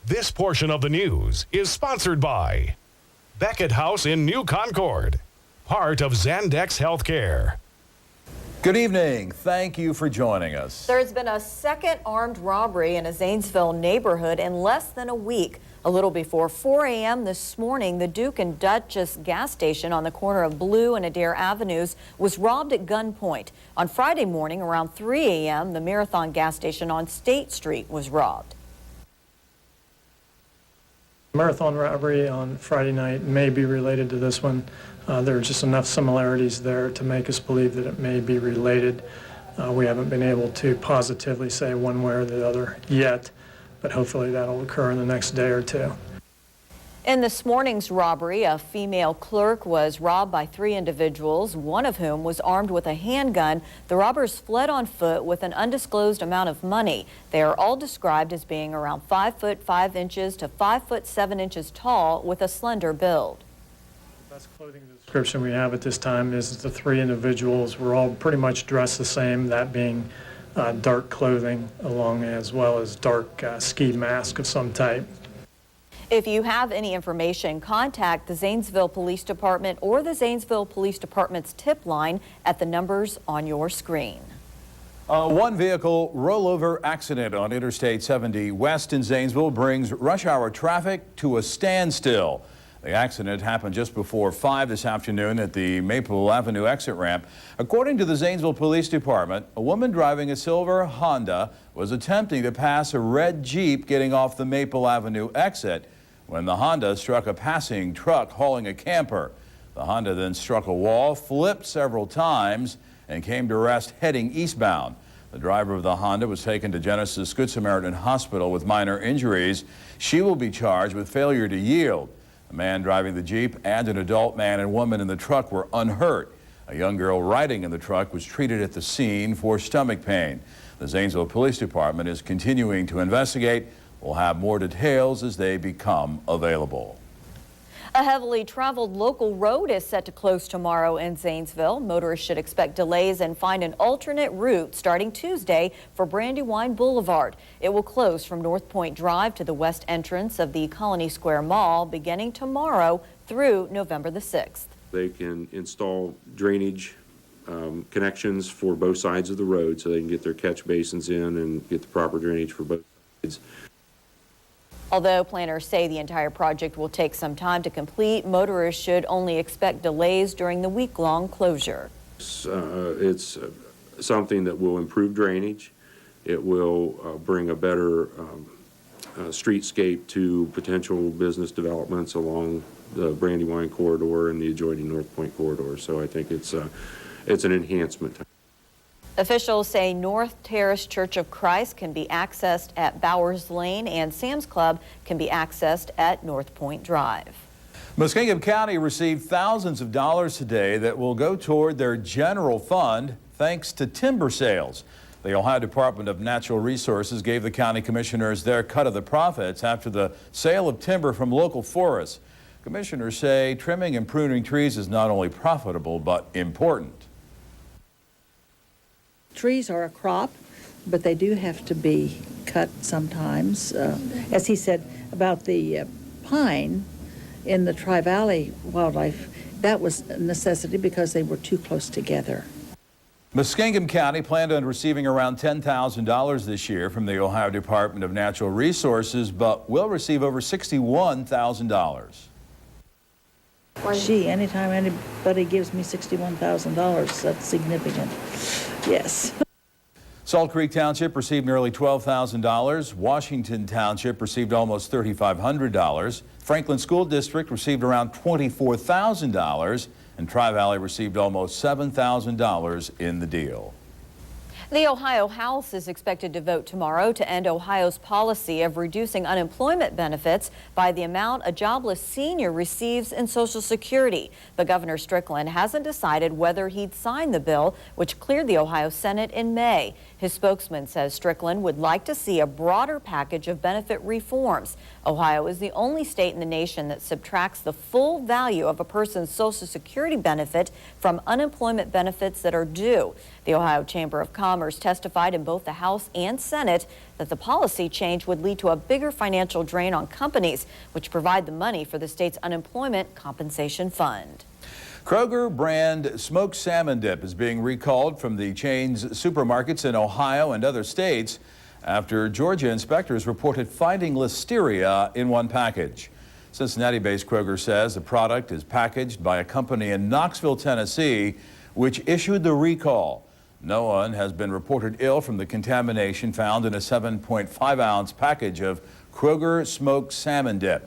This portion of the news is sponsored by Beckett House in New Concord, part of Zandex Healthcare. Good evening. Thank you for joining us. There's been a second armed robbery in a Zanesville neighborhood in less than a week. A little before 4 a.m. this morning, the Duke and Duchess gas station on the corner of Blue and Adair Avenues was robbed at gunpoint. On Friday morning around 3 a.m., the Marathon gas station on State Street was robbed. Marathon robbery on Friday night may be related to this one. There are just enough similarities there to make us believe that it may be related. We haven't been able to positively say one way or the other yet, but hopefully that'll occur in the next day or two. In this morning's robbery, a female clerk was robbed by 3 individuals, one of whom was armed with a handgun. The robbers fled on foot with an undisclosed amount of money. They are all described as being around 5 foot 5 inches to 5 foot 7 inches tall with a slender build. The best clothing description we have at this time is the 3 individuals were all pretty much dressed the same, that being dark clothing as well as dark ski mask of some type. If you have any information, contact the Zanesville Police Department or the Zanesville Police Department's tip line at the numbers on your screen. One vehicle rollover accident on Interstate 70 west in Zanesville brings rush hour traffic to a standstill. The accident happened just before 5 this afternoon at the Maple Avenue exit ramp. According to the Zanesville Police Department, a woman driving a silver Honda was attempting to pass a red Jeep getting off the Maple Avenue exit when the Honda struck a passing truck hauling a camper. The Honda then struck a wall, flipped several times, and came to rest heading eastbound. The driver of the Honda was taken to Genesis Good Samaritan Hospital with minor injuries. She will be charged with failure to yield. The man driving the Jeep and an adult man and woman in the truck were unhurt. A young girl riding in the truck was treated at the scene for stomach pain. The Zanesville Police Department is continuing to investigate. We'll have more details as they become available. A heavily traveled local road is set to close tomorrow in Zanesville. Motorists should expect delays and find an alternate route starting Tuesday for Brandywine Boulevard. It will close from North Point Drive to the west entrance of the Colony Square Mall beginning tomorrow through November the 6th. They can install drainage connections for both sides of the road so they can get their catch basins in and get the proper drainage for both sides. Although planners say the entire project will take some time to complete, motorists should only expect delays during the week-long closure. It's something that will improve drainage. It will bring a better streetscape to potential business developments along the Brandywine corridor and the adjoining North Point corridor. So I think it's an enhancement. Officials say North Terrace Church of Christ can be accessed at Bowers Lane and Sam's Club can be accessed at North Point Drive. Muskingum County received thousands of dollars today that will go toward their general fund thanks to timber sales. The Ohio Department of Natural Resources gave the county commissioners their cut of the profits after the sale of timber from local forests. Commissioners say trimming and pruning trees is not only profitable but important. Trees are a crop, but they do have to be cut sometimes. As he said about the pine in the Tri-Valley wildlife, that was a necessity because they were too close together. Muskingum County planned on receiving around $10,000 this year from the Ohio Department of Natural Resources, but will receive over $61,000. Gee, anytime anybody gives me $61,000, that's significant. Yes. Salt Creek Township received nearly $12,000. Washington Township received almost $3,500. Franklin School District received around $24,000. And Tri-Valley received almost $7,000 in the deal. The Ohio House is expected to vote tomorrow to end Ohio's policy of reducing unemployment benefits by the amount a jobless senior receives in Social Security. But Governor Strickland hasn't decided whether he'd sign the bill, which cleared the Ohio Senate in May. His spokesman says Strickland would like to see a broader package of benefit reforms. Ohio is the only state in the nation that subtracts the full value of a person's Social Security benefit from unemployment benefits that are due. The Ohio Chamber of Commerce Commerce testified in both the House and Senate that the policy change would lead to a bigger financial drain on companies, which provide the money for the state's unemployment compensation fund. Kroger brand smoked salmon dip is being recalled from the chain's supermarkets in Ohio and other states after Georgia inspectors reported finding listeria in one package. Cincinnati-based Kroger says the product is packaged by a company in Knoxville, Tennessee, which issued the recall. No one has been reported ill from the contamination found in a 7.5-ounce package of Kroger smoked salmon dip.